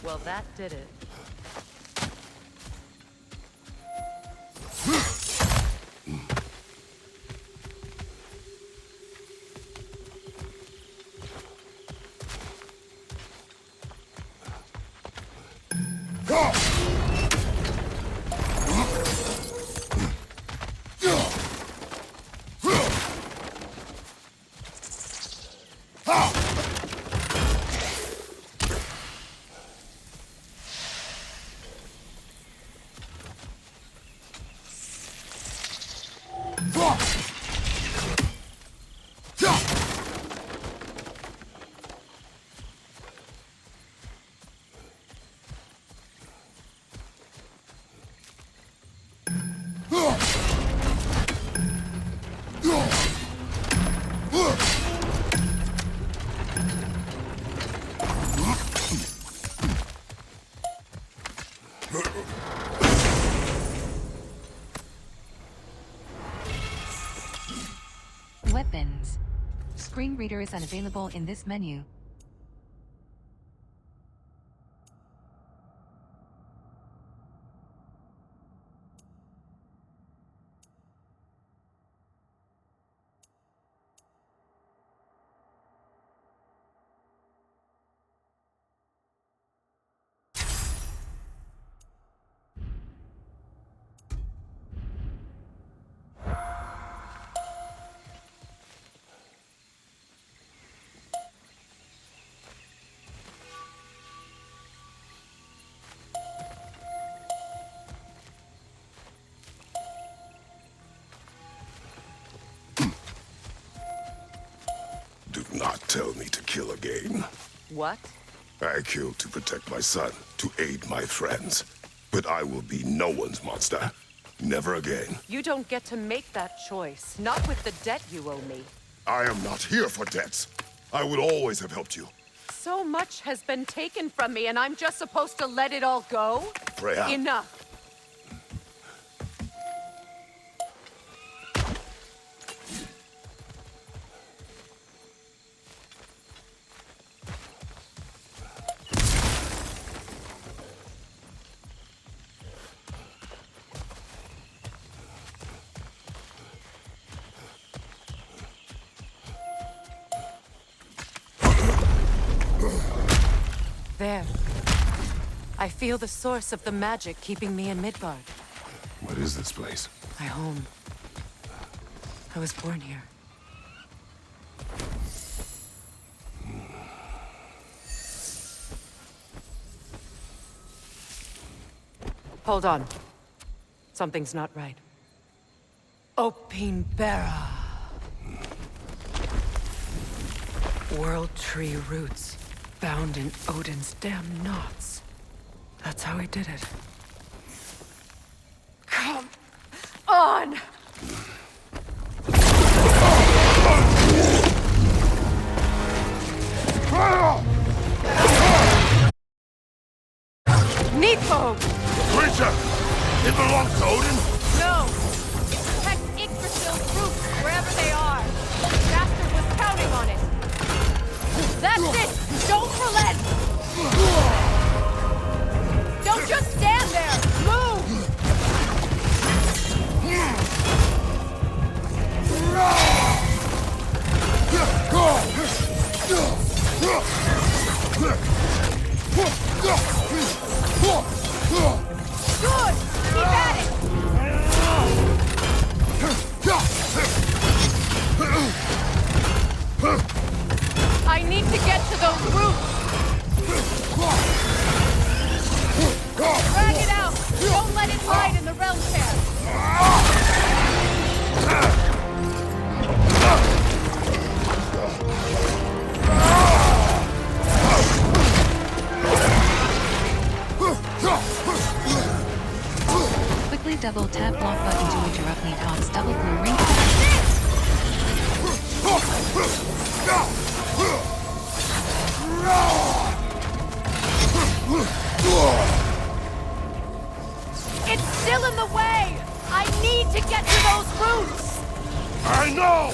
Well, that did it. Weapons. Screen reader is unavailable in this menu. Do not tell me to kill again. What? I killed to protect my son, to aid my friends. But I will be no one's monster. Never again. You don't get to make that choice. Not with the debt you owe me. I am not here for debts. I would always have helped you. So much has been taken from me, and I'm just supposed to let it all go? Freya. Enough. There. I feel the source of the magic keeping me in Midgard. What is this place? My home. I was born here. Hold on. Something's not right. Opinbera. World tree roots, bound in Odin's damn knots. That's how he did it. Come on! Needfog! Creature! It belongs to Odin? No! It protects Yggdrasil's roots wherever they are. The bastard was counting on it. That's it! Don't relent! Don't just stand there! Move! Good! Keep at it! I need to get to those roots! Drag it out! Don't let it hide in the realm pair! Quickly double tap block button to interrupt Needhog's double blue ring. It's still in the way! I need to get to those roots! I know!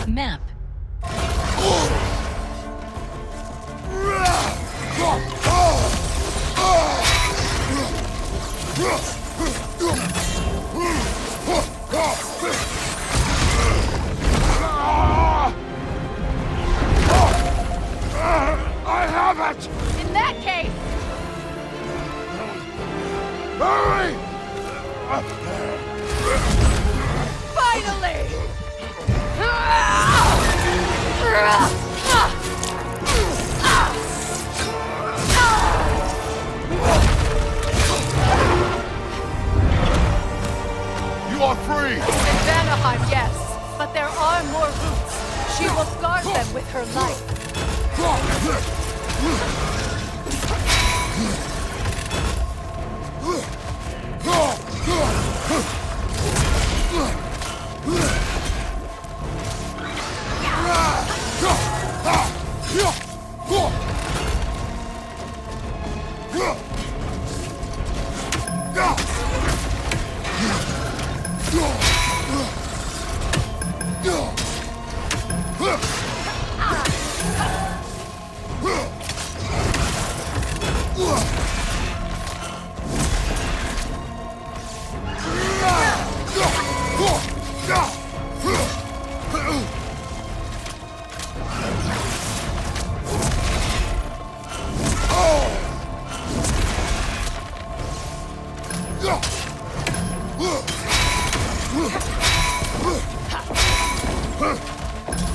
Map. I have it! In that case, Hurry! finally! You are free! In Vanaheim, yes, but there are more roots. She will guard them with her life.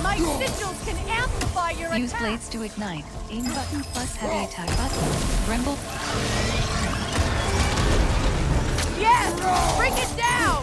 My sigils can amplify your Use attack. blades to ignite. Aim button plus heavy attack button. Rumble. Yes! Bring it down!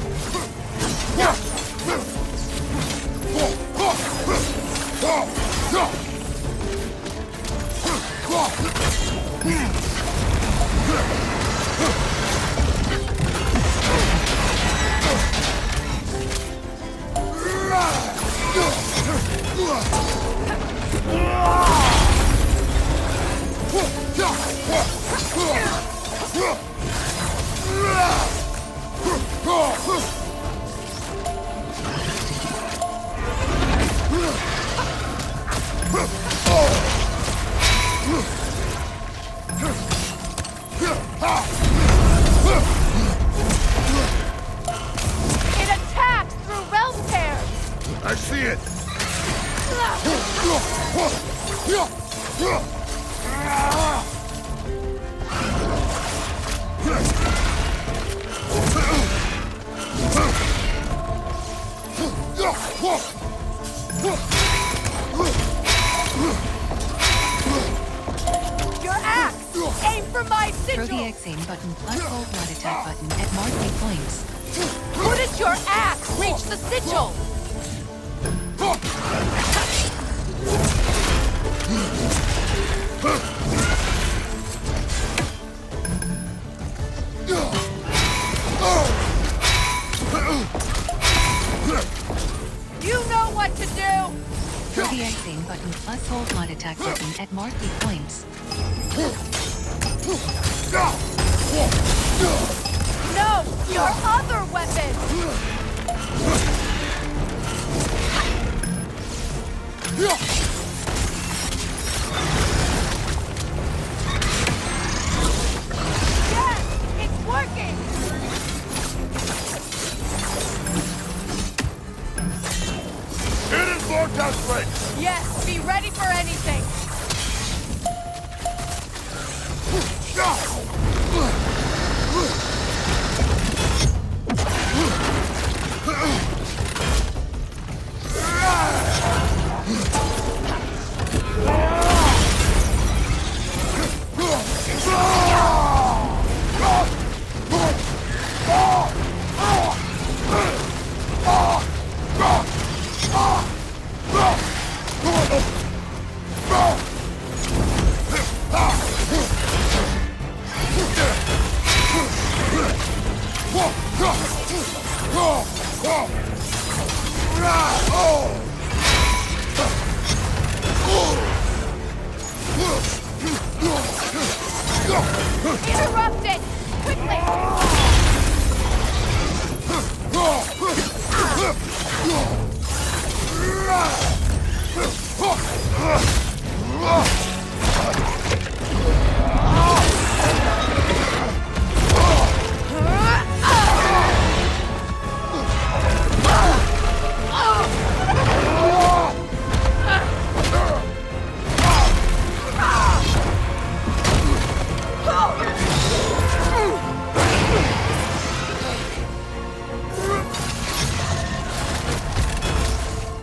Throw the X aim button plus hold not attack button at marked points. Wouldn't your axe reach the sigil? You know what to do! Throw the X aim button plus hold not attack button at marked points. No! Your other weapon! Yes! It's working! It is Vortex Break! Yes, be ready for anything! Interrupt it! Quickly!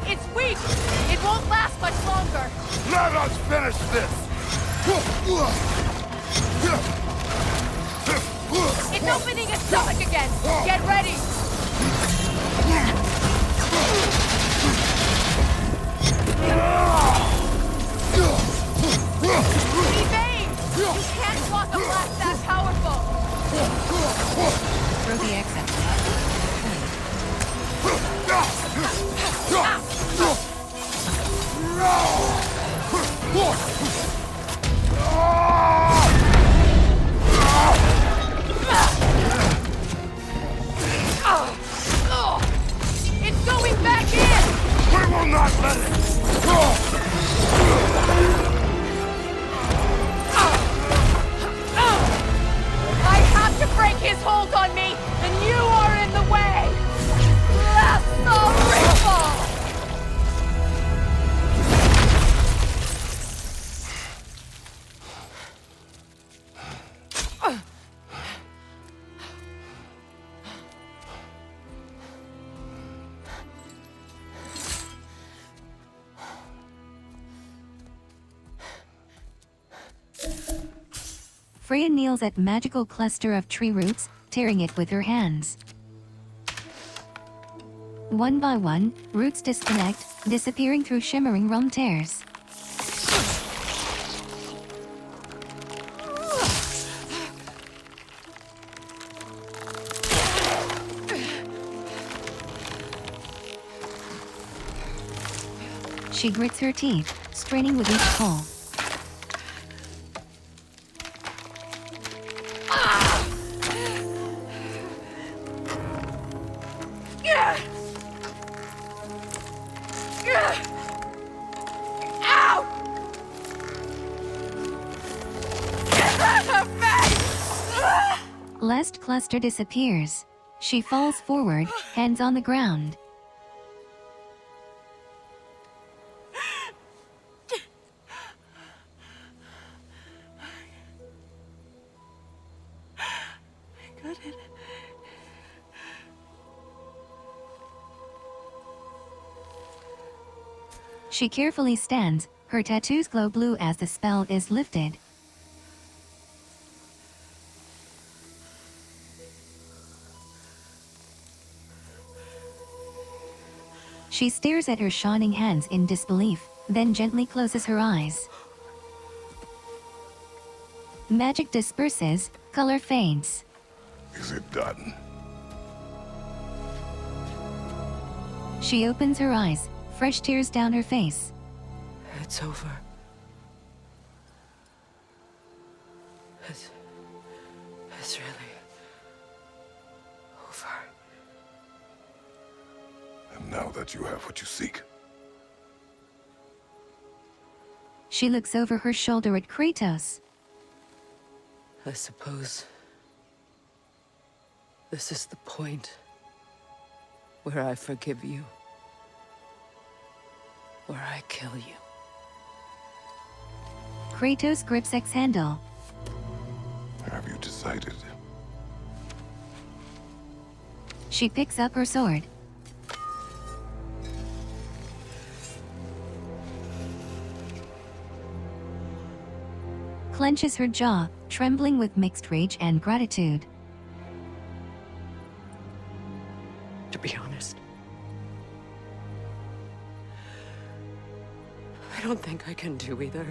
It's weak! It won't last much longer! Let us finish this! It's opening its stomach again! Get ready! Evade! You can't block a blast that powerful! Throw the X at It's going back in! We will not let it! I have to break his hold on me, and you are in the way! Blast the ripple! Freya kneels at magical cluster of tree roots, tearing it with her hands. One by one, roots disconnect, disappearing through shimmering realm tears. She grits her teeth, straining with each pull. Last cluster disappears. She falls forward, hands on the ground. She carefully stands, her tattoos glow blue as the spell is lifted. She stares at her shining hands in disbelief, then gently closes her eyes. Magic disperses, color fades. Is it done? She opens her eyes, fresh tears down her face. It's over. It's really over. And now that you have what you seek, She looks over her shoulder at Kratos. I suppose this is the point where I forgive you, where I kill you. Kratos grips X's handle. have you decided? She picks up her sword. Clenches her jaw, trembling with mixed rage and gratitude. To be honest, I don't think I can do either.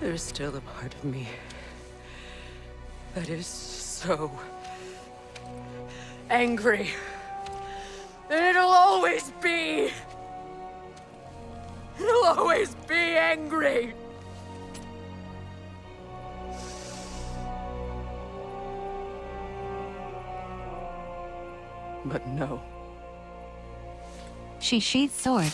There's still a part of me that is so angry. And it'll always be. It'll always be angry. But no. She sheaths sword.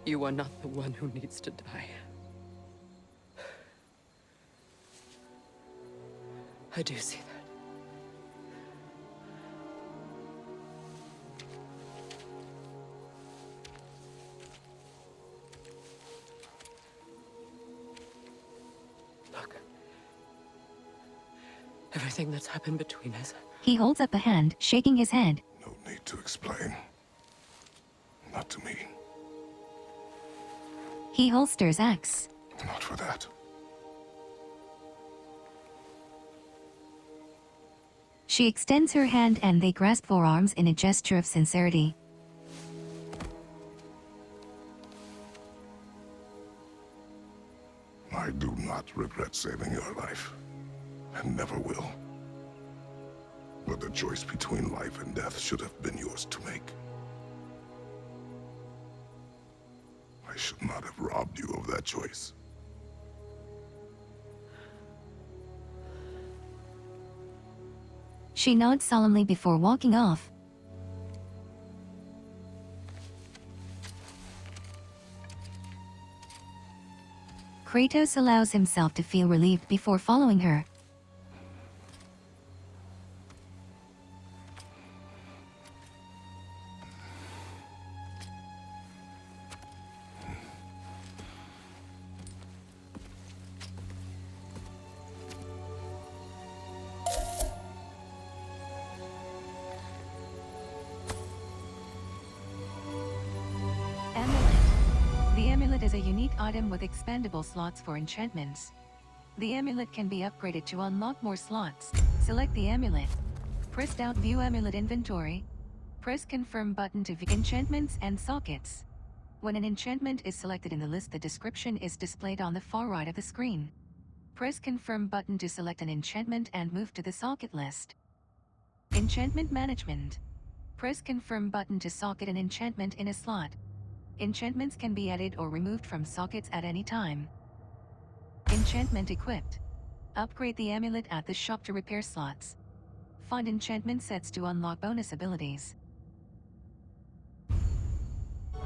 You are not the one who needs to die. I do see that. Look. Everything that's happened between us. He holds up a hand, shaking his head. No need to explain. Not to me. He holsters axe. Not for that. She extends her hand and they grasp forearms in a gesture of sincerity. I do not regret saving your life, and never will. But the choice between life and death should have been yours to make. I should not have robbed you of that choice. She nods solemnly before walking off. Kratos allows himself to feel relieved before following her. The amulet is a unique item with expandable slots for enchantments. The amulet can be upgraded to unlock more slots. Select the amulet. Press down View Amulet Inventory. Press Confirm button to view enchantments and sockets. When an enchantment is selected in the list, the description is displayed on the far right of the screen. Press Confirm button to select an enchantment and move to the socket list. Enchantment Management. Press Confirm button to socket an enchantment in a slot. Enchantments can be added or removed from sockets at any time. Enchantment equipped. Upgrade the amulet at the shop to repair slots. Find enchantment sets to unlock bonus abilities.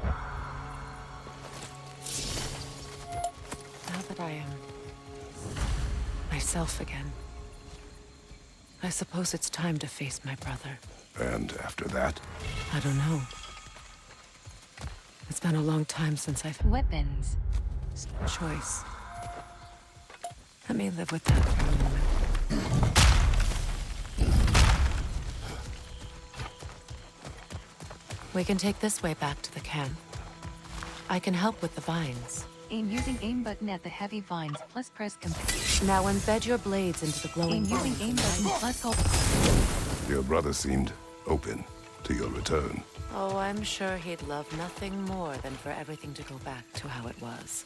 Now that I am myself again, I suppose it's time to face my brother. And after that? I don't know. It's been a long time since I've Weapons. choice. Let me live with that for a moment. We can take this way back to the camp. I can help with the vines. Aim using aim button at the heavy vines plus press compare. Now embed your blades into the glowing Aim using bones aim and button light. plus hold. Your brother seemed open to your return. Oh, I'm sure he'd love nothing more than for everything to go back to how it was,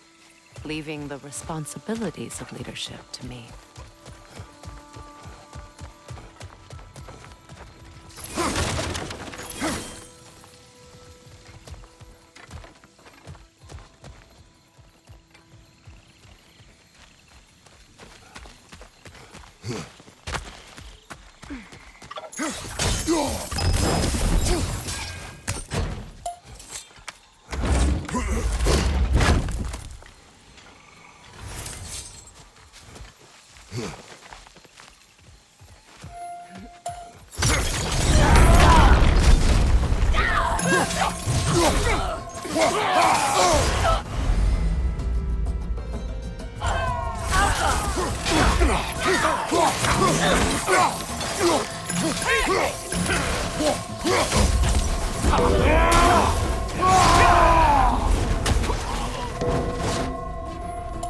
leaving the responsibilities of leadership to me.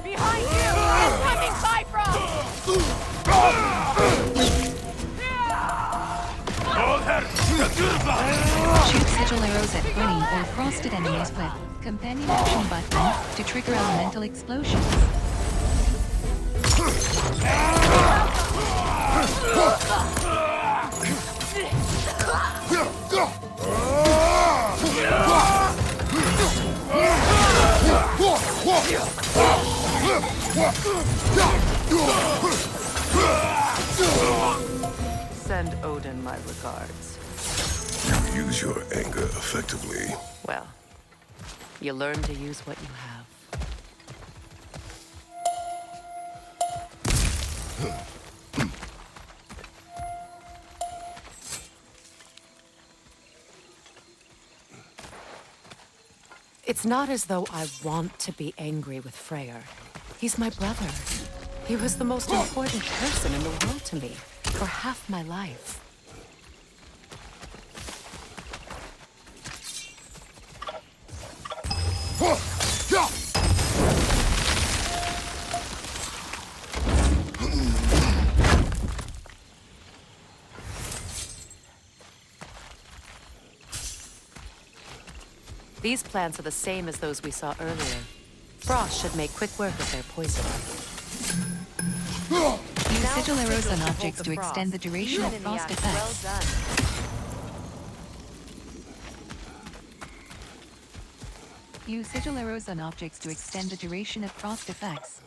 Behind you! Incoming Bifrost! Shoot sigil arrows at burning or frosted enemies with companion action button to trigger elemental explosions. Send Odin my regards. You use your anger effectively. Well, you learn to use what you have. It's not as though I want to be angry with Freyr. He's my brother. He was the most important person in the world to me for half my life. These plants are the same as those we saw earlier. Frost should make quick work of their poison. Use sigil arrows on objects to extend the duration of frost effects. Well done. Use sigil arrows on objects to extend the duration of frost effects.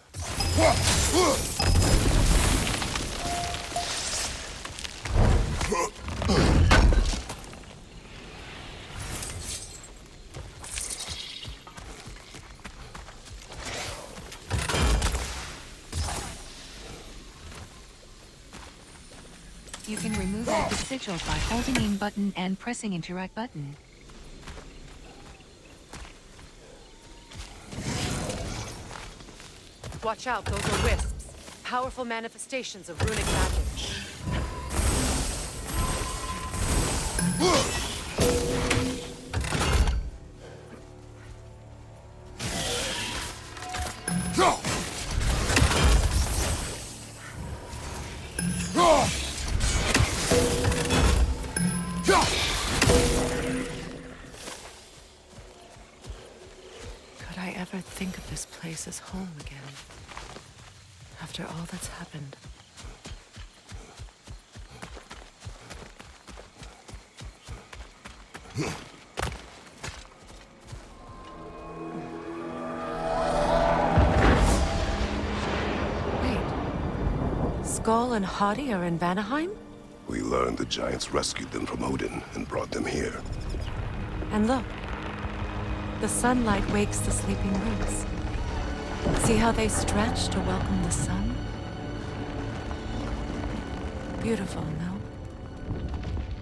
You can remove active sigil by holding aim button and pressing interact button. Watch out, those are wisps. Powerful manifestations of runic magic. Could I ever think of this place as home again? After all that's happened. Wait. Skull and Hadi are in Vanaheim? We learned the giants rescued them from Odin and brought them here. And look. The sunlight wakes the sleeping roots. See how they stretch to welcome the sun? Beautiful, no?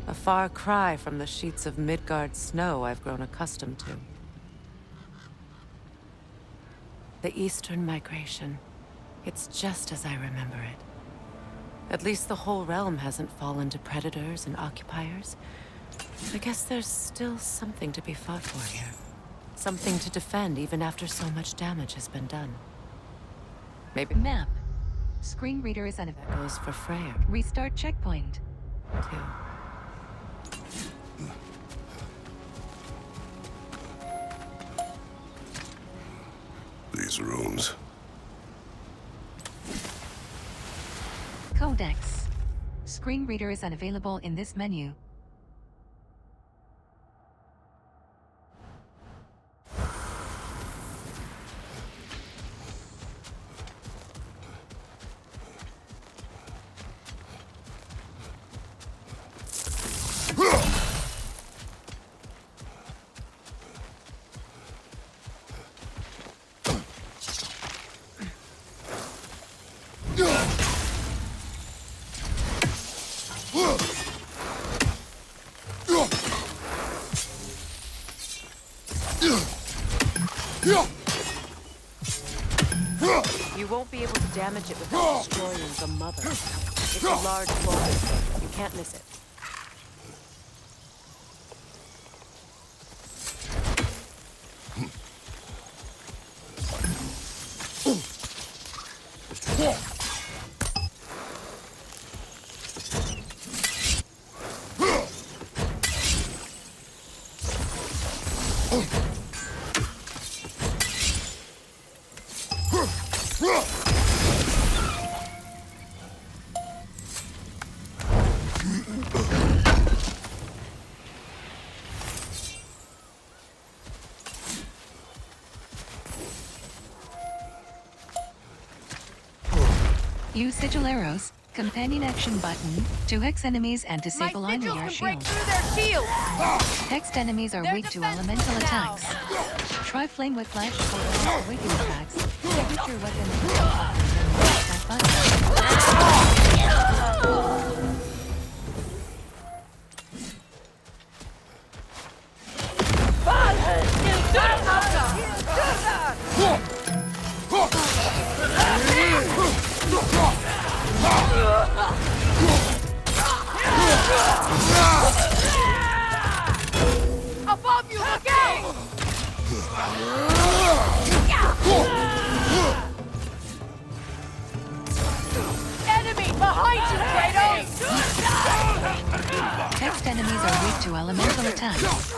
A far cry from the sheets of Midgard snow I've grown accustomed to. The Eastern migration. It's just as I remember it. At least the whole realm hasn't fallen to predators and occupiers. I guess there's still something to be fought for here. Something to defend even after so much damage has been done. Maybe Map. Screen reader is unavailable. that goes for Freyr, Restart checkpoint. too. These rooms. Codex. Screen reader is unavailable in this menu. You won't be able to damage it without destroying the mother. It's a large boulder. You can't miss it. Use sigil arrows, companion action button, to hex enemies and disable My sigils on-air can break shields. through their shields! Hexed enemies are They're weak to defenseless elemental now. attacks. Try flame whiplash or frost awakening attacks. Signature weapon attack button. Above you, look out! Enemy behind you, Kratos! Hexed enemies are weak to elemental attacks.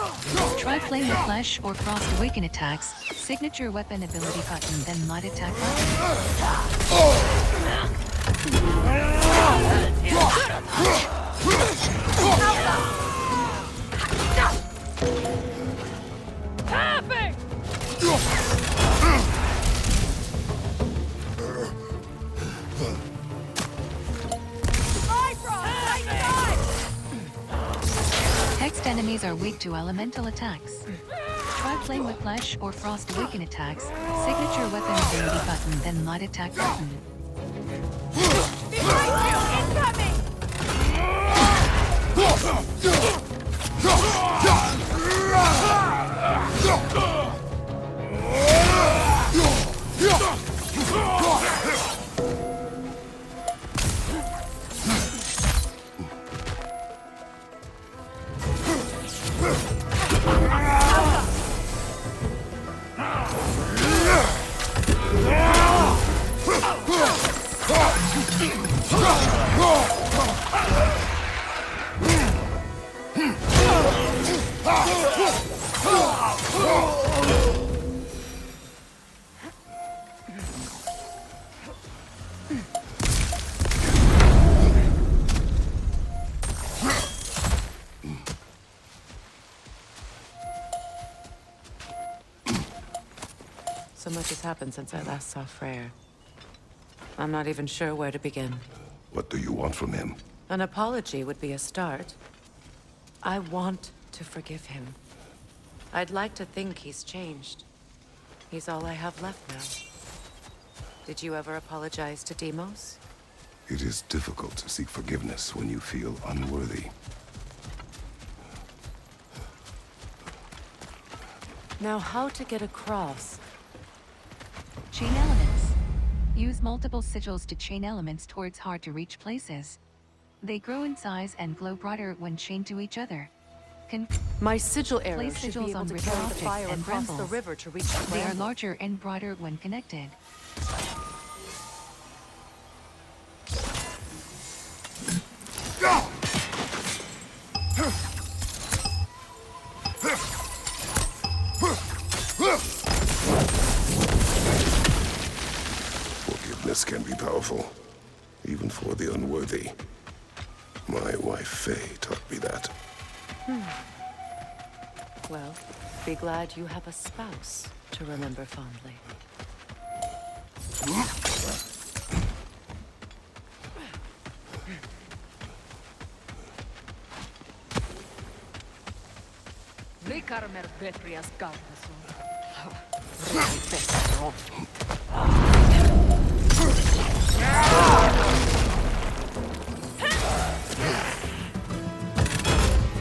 Try flame whiplash or frost awaken attacks. Signature weapon ability button, then light attack button. Tapping! Hexed enemies are weak to elemental attacks. Try flame whiplash or frost awaken attacks. Signature weapon ability button, then light attack button. Behind you! Incoming! So much has happened since I last saw Freyr. I'm not even sure where to begin. What do you want from him? An apology would be a start. I want to forgive him. I'd like to think he's changed. He's all I have left now. Did you ever apologize to Deimos? It is difficult to seek forgiveness when you feel unworthy. Now, how to get across? Chain elements. Use multiple sigils to chain elements towards hard-to-reach places. They grow in size and glow brighter when chained to each other. My sigil arrow Place should be sigils able on to river carry the objects fire and across the brambles. river to reach the They are bramble. larger and broader when connected. Forgiveness can be powerful, even for the unworthy. My wife Faye taught me that. Well, be glad you have a spouse to remember fondly.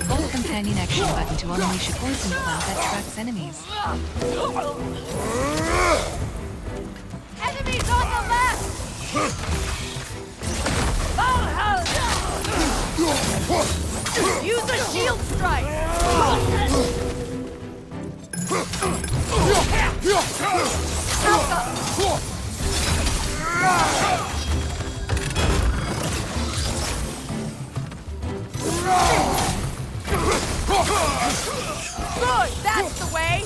Hold companion action button to unleash a poison cloud that tracks enemies. Enemies on the left! Use a shield strike! Good, that's the way!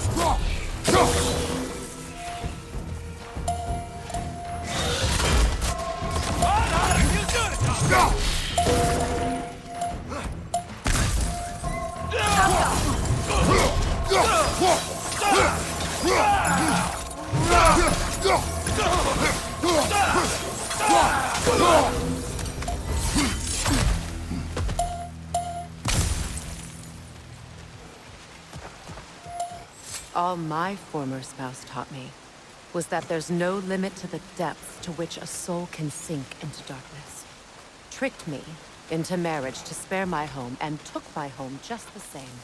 All my former spouse taught me was that there's no limit to the depths to which a soul can sink into darkness. Tricked me into marriage to spare my home and took my home just the same.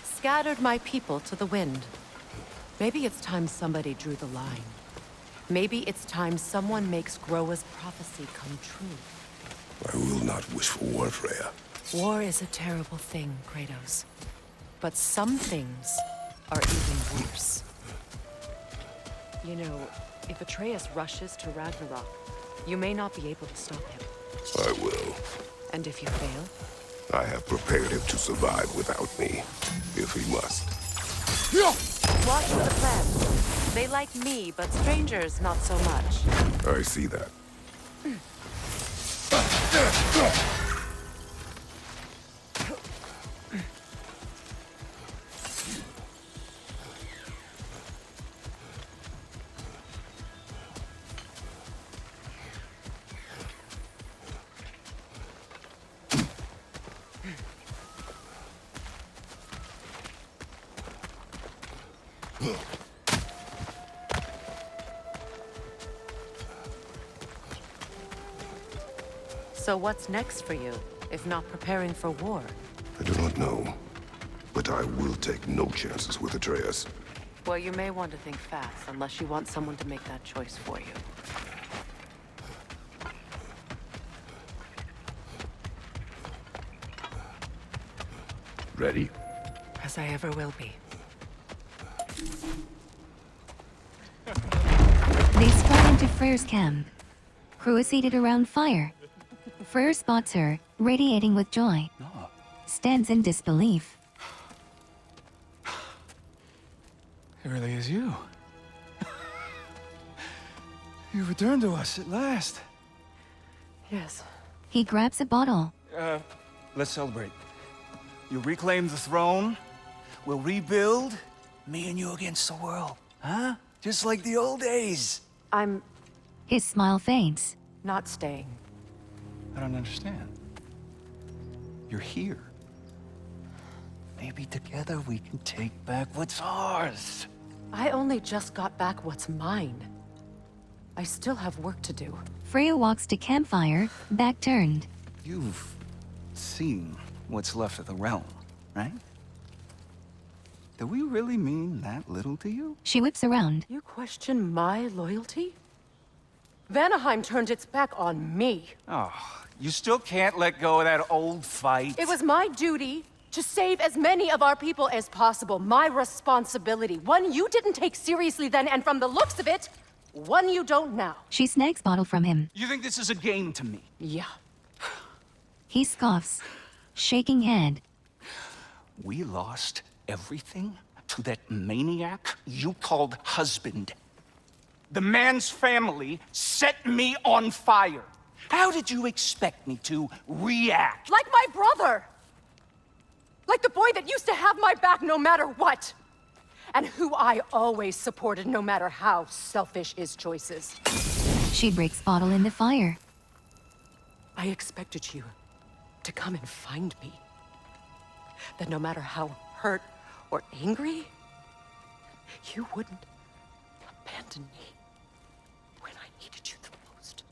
Scattered my people to the wind. Maybe it's time somebody drew the line. Maybe it's time someone makes Groa's prophecy come true. I will not wish for war, Freya. War is a terrible thing, Kratos. But some things are even worse. You know, if Atreus rushes to Ragnarok, you may not be able to stop him. I will. And if you fail? I have prepared him to survive without me, if he must. Watch for the plants. They like me, but strangers not so much. I see that. So what's next for you, if not preparing for war? I do not know, but I will take no chances with Atreus. Well, you may want to think fast, unless you want someone to make that choice for you. Ready? As I ever will be. They spot into Freyr's camp. Crew is seated around fire. Freyr spots her, radiating with joy. Stands in disbelief. It really is you. You returned to us at last. Yes. He grabs a bottle. Let's celebrate. You reclaim the throne. We'll rebuild. Me and you against the world. Huh? Just like the old days. I'm His smile fades. not staying. I don't understand. You're here. Maybe together we can take back what's ours. I only just got back what's mine. I still have work to do. Freya walks to campfire, back turned. You've seen what's left of the realm, right? Do we really mean that little to you? She whips around. You question my loyalty? Vanaheim turned its back on me. Oh, you still can't let go of that old fight? It was my duty To save as many of our people as possible. My responsibility. One you didn't take seriously then, and from the looks of it, one you don't now. She snags bottle from him. You think this is a game to me? Yeah. He scoffs, shaking head. We lost everything to that maniac you called husband. The man's family set me on fire. How did you expect me to react? Like my brother! Like the boy that used to have my back no matter what! And who I always supported no matter how selfish his choices. She breaks bottle in the fire. I expected you to come and find me. That no matter how hurt or angry, you wouldn't abandon me when I needed you the most.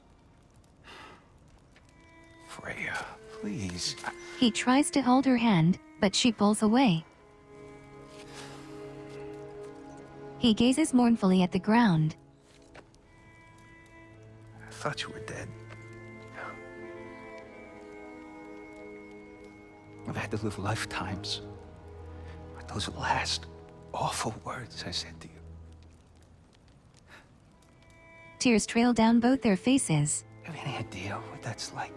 Freya, please. He tries to hold her hand, but she pulls away. He gazes mournfully at the ground. I thought you were dead. I've had to live lifetimes. But those last awful words I said to you. Tears trail down both their faces. You have any idea what that's like?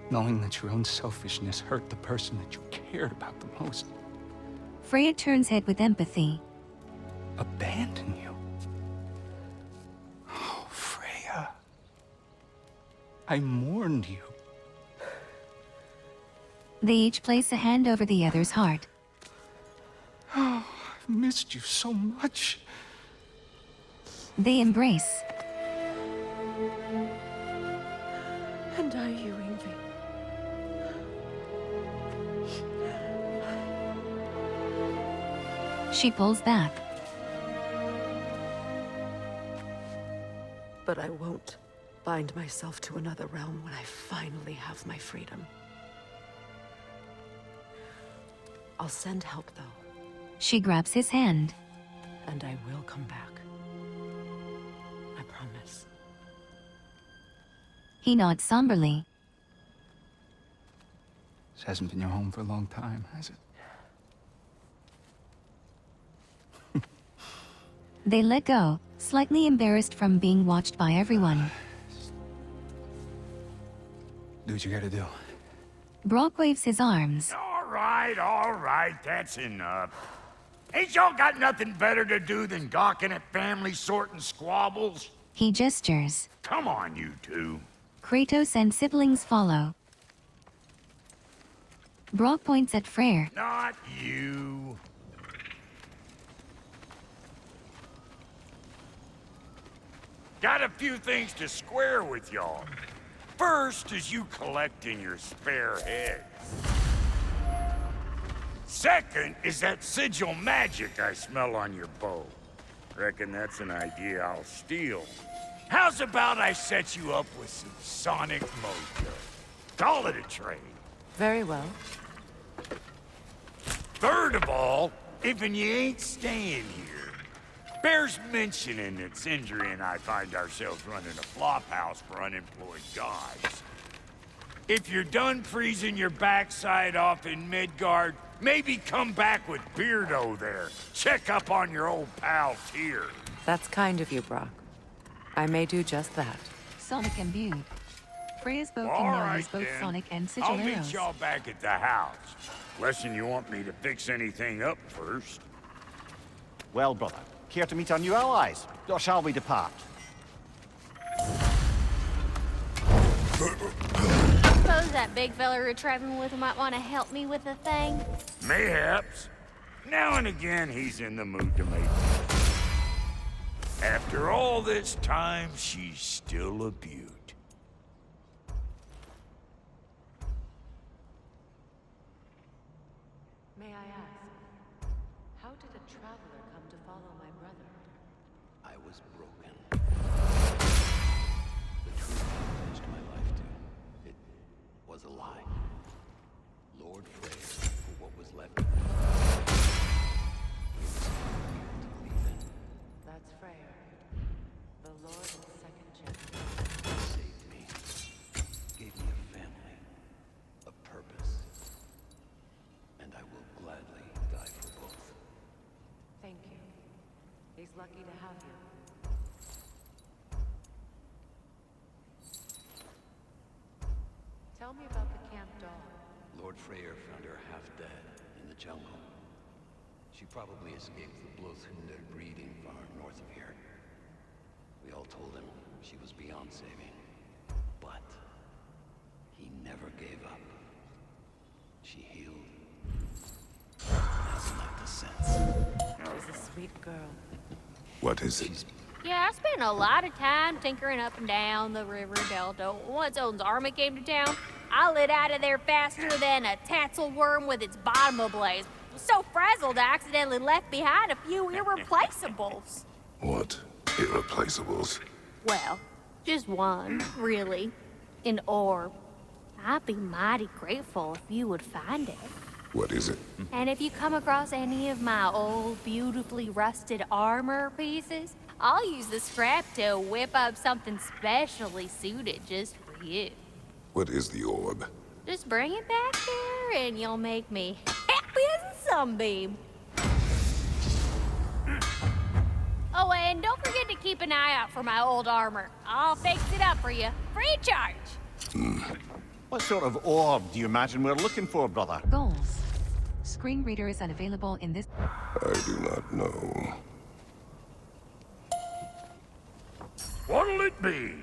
Knowing that your own selfishness hurt the person that you cared about the most. Freya turns head with empathy. Abandon you? Oh, Freya. I mourned you. They each place a hand over the other's heart. Oh, I've missed you so much. They embrace. And I you, Yngvi. She pulls back. But I won't bind myself to another realm when I finally have my freedom. I'll send help, though. She grabs his hand. And I will come back. I promise. He nods somberly. This hasn't been your home for a long time, has it? They let go, slightly embarrassed from being watched by everyone. Do what you gotta do. Brock waves his arms. All right, that's enough. Ain't y'all got nothing better to do than gawking at family sorting squabbles? He gestures. Come on, you two. Kratos and siblings follow. Brock points at Freyr. Not you. Got a few things to square with y'all. First is you collecting your spare heads. Second is that sigil magic I smell on your bow. Reckon that's an idea I'll steal. How's about I set you up with some sonic mojo? Call it a trade. Very well. Third of all, if you ain't staying here, bears mentioning that Sindri and I find ourselves running a flop house for unemployed gods. If you're done freezing your backside off in Midgard, maybe come back with Beardo there. Check up on your old pal Tyr. That's kind of you, Brock. I may do just that. Sonic imbued. Freya's bow All can now right, use both then. Sonic and Sigil I'll meet arrows. y'all back at the house. Lesson you want me to fix anything up first. Well, brother, care to meet our new allies? Or shall we depart? Suppose that big fella we're traveling with might want to help me with a thing. Mayhaps. Now and again, he's in the mood to make it. After all this time, she's still a beaut. May I ask, how did a traveler come to follow my brother? I was broken. The truth I pledged my life to, it was a lie. Lord Frey, for what was left of me. That's Freyr, the Lord of the Second Generation. Saved me. Gave me a family. A purpose. He's lucky to have you. Tell me about the camp dog. Lord Freyr found her half dead in the jungle. She probably escaped the Blothunder breeding farm north of here. We all told him she was beyond saving. But he never gave up. She healed. Hasn't left a sense. She's a sweet girl. What is it? Yeah, I spent a lot of time tinkering up and down the river delta. Once Odin's army came to town, I lit out of there faster than a tassel worm with its bottom ablaze. So frazzled, I accidentally left behind a few irreplaceables. What? Irreplaceables? Well, just one, really. An orb. I'd be mighty grateful if you would find it. What is it? And if you come across any of my old, beautifully rusted armor pieces, I'll use the scrap to whip up something specially suited just for you. What is the orb? Just bring it back here and you'll make me happy as a sunbeam. Oh, and don't forget to keep an eye out for my old armor. I'll fix it up for you, free of charge. What sort of orb do you imagine we're looking for, brother? Goals. Screen reader is unavailable in this. I do not know. What'll it be?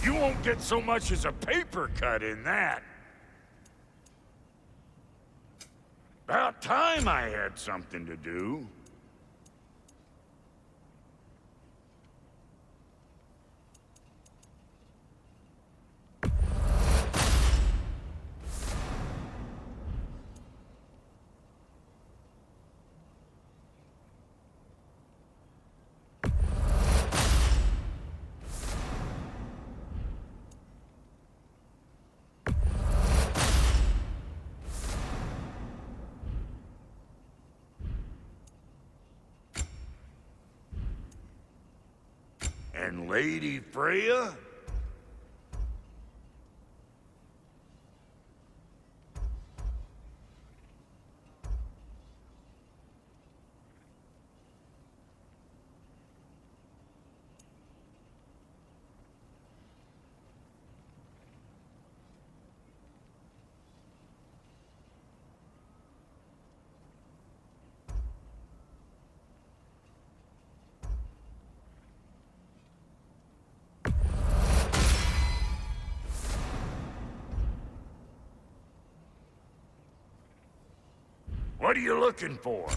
You won't get so much as a paper cut in that. About time I had something to do. And Lady Freya? What are you looking for?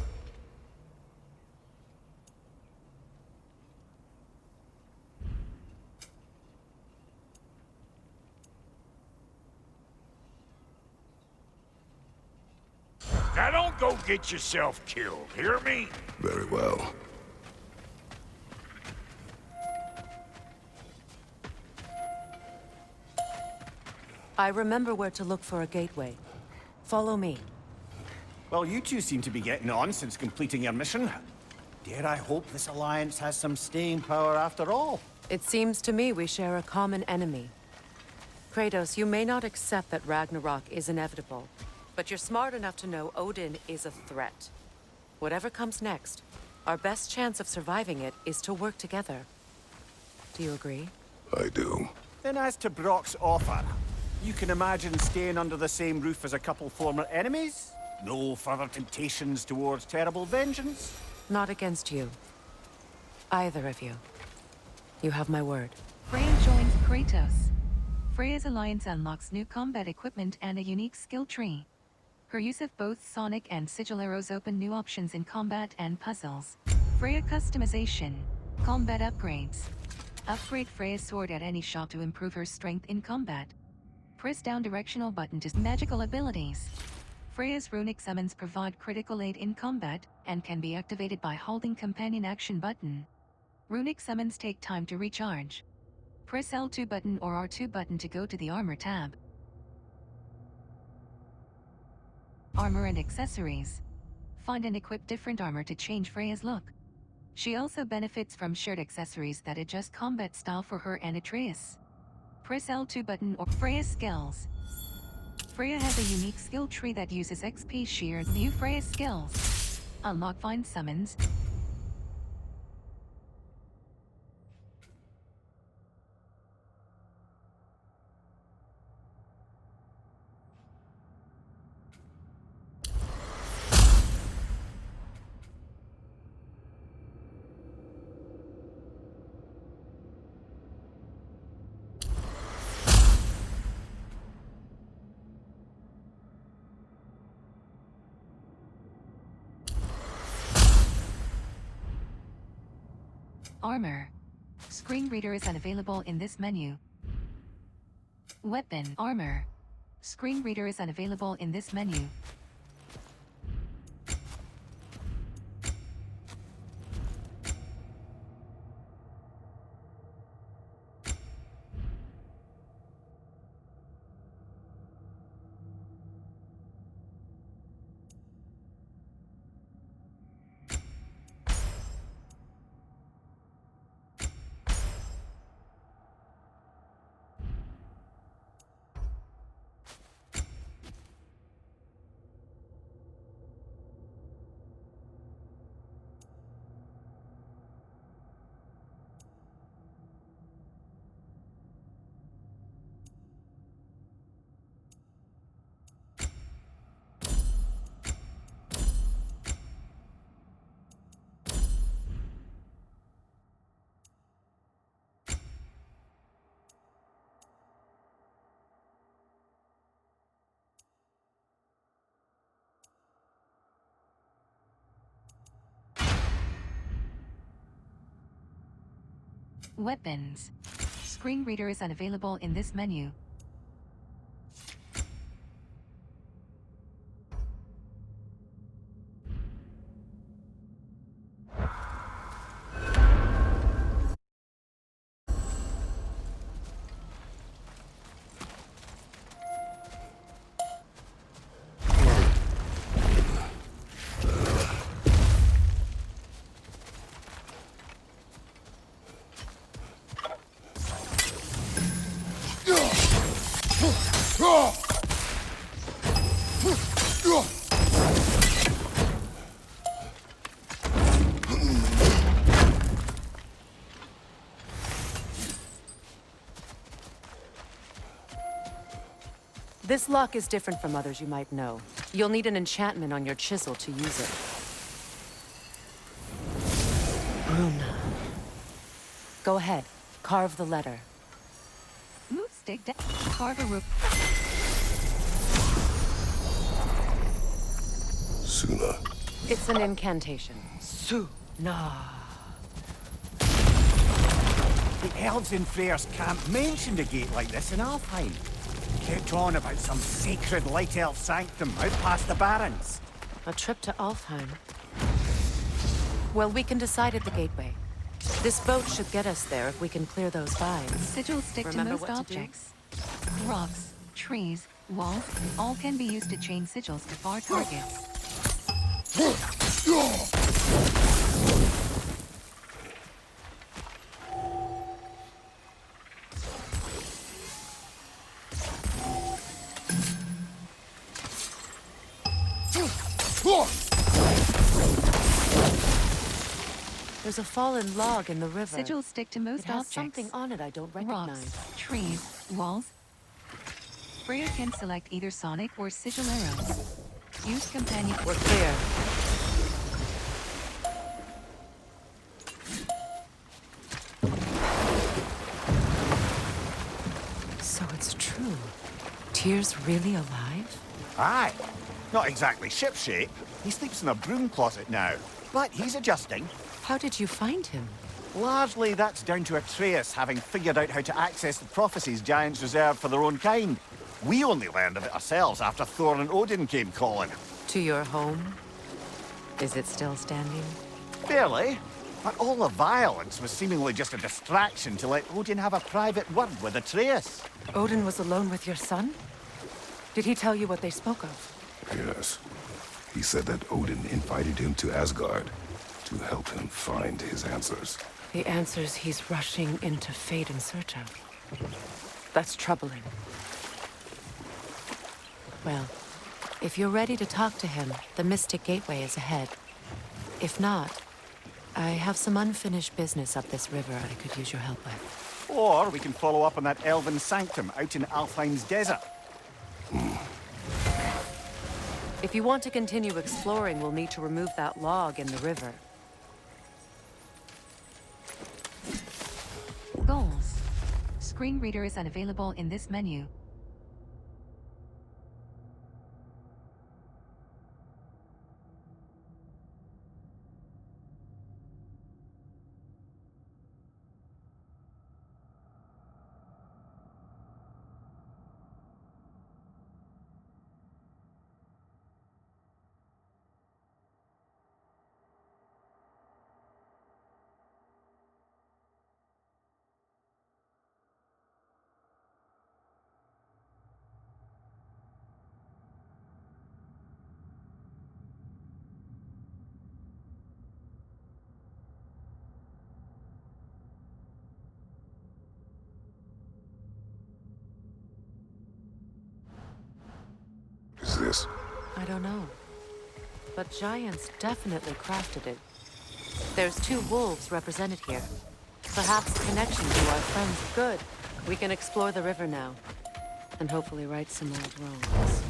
Now don't go get yourself killed, hear me? Very well. I remember where to look for a gateway. Follow me. Well, you two seem to be getting on since completing your mission. Dare I hope this alliance has some staying power after all? It seems to me we share a common enemy. Kratos, you may not accept that Ragnarok is inevitable, but you're smart enough to know Odin is a threat. Whatever comes next, our best chance of surviving it is to work together. Do you agree? I do. Then as to Brock's offer, you can imagine staying under the same roof as a couple former enemies? No further temptations towards terrible vengeance? Not against you. Either of you. You have my word. Freya joins Kratos. Freya's alliance unlocks new combat equipment and a unique skill tree. Her use of both sonic and sigil arrows open new options in combat and puzzles. Freya customization. Combat upgrades. Upgrade Freya's sword at any shop to improve her strength in combat. Press down directional button to magical abilities. Freya's runic summons provide critical aid in combat and can be activated by holding companion action button. Runic summons take time to recharge. Press L2 button or R2 button to go to the armor tab. Armor and accessories. Find and equip different armor to change Freya's look. She also benefits from shared accessories that adjust combat style for her and Atreus. Press L2 button or Freya's skills. Freya has a unique skill tree that uses XP shear. View Freya's skills. Unlock find summons. Armor. Screen reader is unavailable in this menu. Weapon. Armor. Screen reader is unavailable in this menu. Weapons. Screen reader is unavailable in this menu. This lock is different from others you might know. You'll need an enchantment on your chisel to use it. Bruna. Go ahead. Carve the letter. Move stick down. Carve a rook. Suna. It's an incantation. Suna. The elves in Freyr's camp mentioned a gate like this in Alfheim. Kept on about some sacred light elf sanctum out past the barrens. A trip to Alfheim. Well, we can decide at the gateway. This boat should get us there if we can clear those vines. Sigils stick Remember to most what to do? objects. Rocks, trees, walls, all can be used to chain sigils to far targets. There's a fallen log in the river. Sigils stick to most It has objects. something on it I don't recognize. Rocks, trees, walls. Freya can select either sonic or sigil arrows. Use companion. We're clear. So it's true. Tyr's really alive? Aye. Not exactly shipshape. He sleeps in a broom closet now. But he's adjusting. How did you find him? Largely, that's down to Atreus having figured out how to access the prophecies giants reserved for their own kind. We only learned of it ourselves after Thor and Odin came calling. To your home? Is it still standing? Barely. But all the violence was seemingly just a distraction to let Odin have a private word with Atreus. Odin was alone with your son? Did he tell you what they spoke of? Yes. He said that Odin invited him to Asgard to help him find his answers. The answers he's rushing into fate in search of. That's troubling. Well, if you're ready to talk to him, the Mystic Gateway is ahead. If not, I have some unfinished business up this river I could use your help with. Or we can follow up on that elven sanctum out in Alfheim's desert. If you want to continue exploring, we'll need to remove that log in the river. Goals. Screen reader is unavailable in this menu. Is this? I don't know. But giants definitely crafted it. There's 2 wolves represented here. Perhaps a connection to our friends. Good. We can explore the river now. And hopefully right some old wrongs.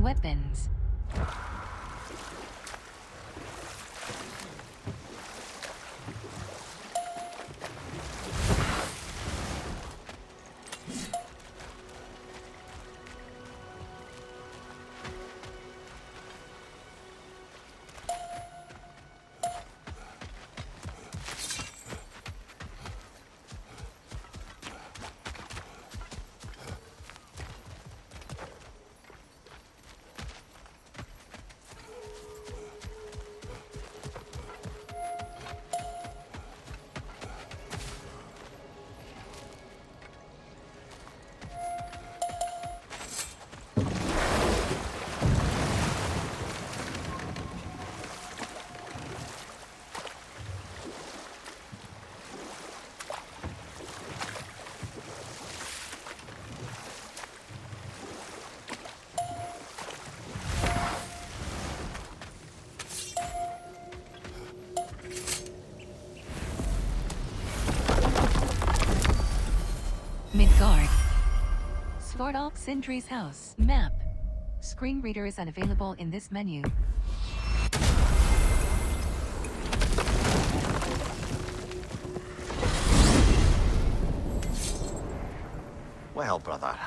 Weapons. Midgard. Svardalk Sindri's house. Map. Screen reader is unavailable in this menu. Well, brother,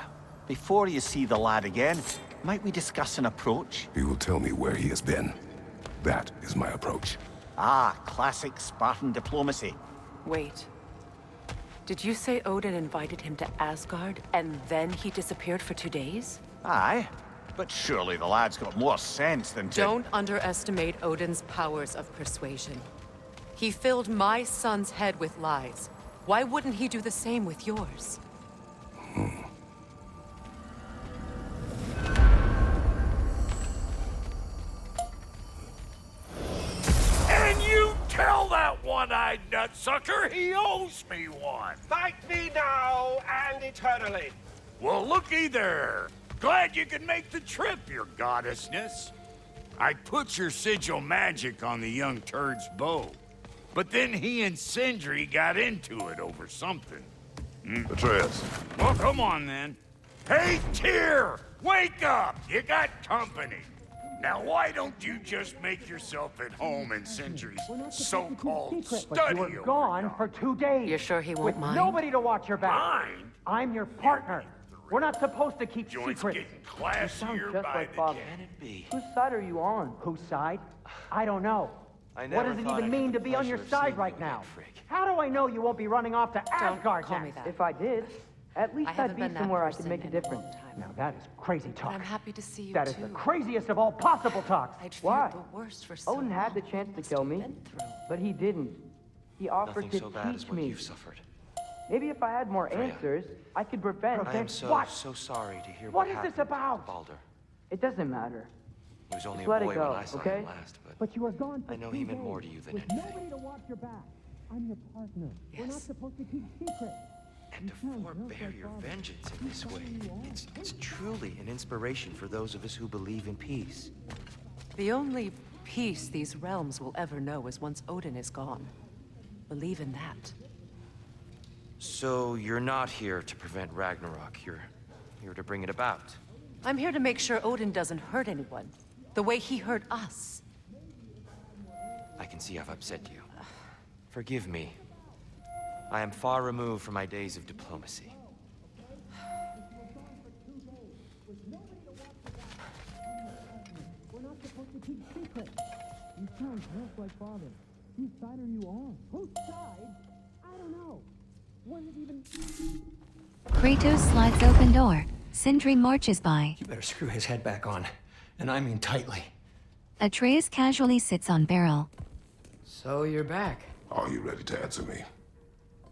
before you see the lad again, might we discuss an approach? He will tell me where he has been. That is my approach. Ah, classic Spartan diplomacy. Wait. Did you say Odin invited him to Asgard, and then he disappeared for 2 days? Aye. But surely the lad's got more sense than to... Don't underestimate Odin's powers of persuasion. He filled my son's head with lies. Why wouldn't he do the same with yours? And you tell that one-eyed nutsucker he owes me one. Thank me now and eternally. Well, looky there. Glad you can make the trip, your goddessness. I put your sigil magic on the young turd's bow. But then he and Sindri got into it over something. Atreus. Well, come on then. Hey, Tyr! Wake up! You got company. Now, why don't you just make yourself at home in Sindri's so-called study But you were over gone yonder? for 2 days. You're sure he won't with mind? nobody to watch your back. Mind? I'm your partner. We're not supposed to keep Joint's secrets. getting You sound classier just by like the Father. day. Whose side are you on? Whose side? I don't know. What does it even mean to be on your side right now? How do I know you won't be running off to Asgard call me next? that. If I did, at least I I'd haven't be been that somewhere I person could make a in a difference. long time. Now that is crazy But talk. I'm happy to see you That too. is the craziest of all possible talks. I'd feared Why? the worst for so Odin had the long. chance to Must kill have me, been through. but he didn't. He offered Nothing to so bad as teach what me. you've suffered. Maybe if I had more Freya. answers, I could prevent. I am so what? sorry to hear What what is happened this about? to Baldur. It doesn't matter. He was only Just a let it boy go, when I saw okay? him last, but But you were gone for I know 2 he meant days, more to you than with anything. nobody to watch your back. I'm your partner. We're not Yes. supposed to keep secrets. And to forbear your vengeance in this way, it's truly an inspiration for those of us who believe in peace. The only peace these realms will ever know is once Odin is gone. Believe in that. So you're not here to prevent Ragnarok, you're here to bring it about. I'm here to make sure Odin doesn't hurt anyone, the way he hurt us. I can see I've upset you. Forgive me. I am far removed from my days of diplomacy. We're not supposed to keep secrets. You sound just like Father. Whose side are you on? Whose side? I don't know. What is even... Kratos slides open door. Sindri marches by. You better screw his head back on. And I mean tightly. Atreus casually sits on barrel. So you're back. Are you ready to answer me?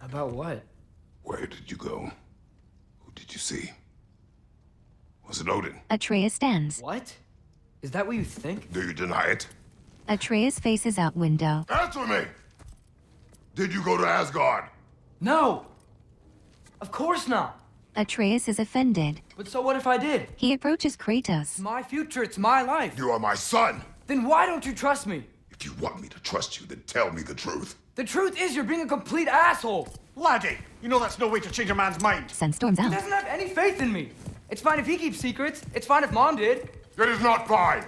About what? Where did you go? Who did you see? Was it Odin? Atreus stands. What? Is that what you think? Do you deny it? Atreus faces out window. Answer me! Did you go to Asgard? No! Of course not! Atreus is offended. But so what if I did? He approaches It's Kratos. my future, it's my life. You are my son! Then why don't you trust me? If you want me to trust you, then tell me the truth. The truth is you're being a complete asshole. Laddie, you know that's no way to change a man's mind. Sen storms He out. doesn't have any faith in me. It's fine if he keeps secrets. It's fine if Mom did. That is not fine!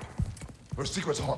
Her secrets are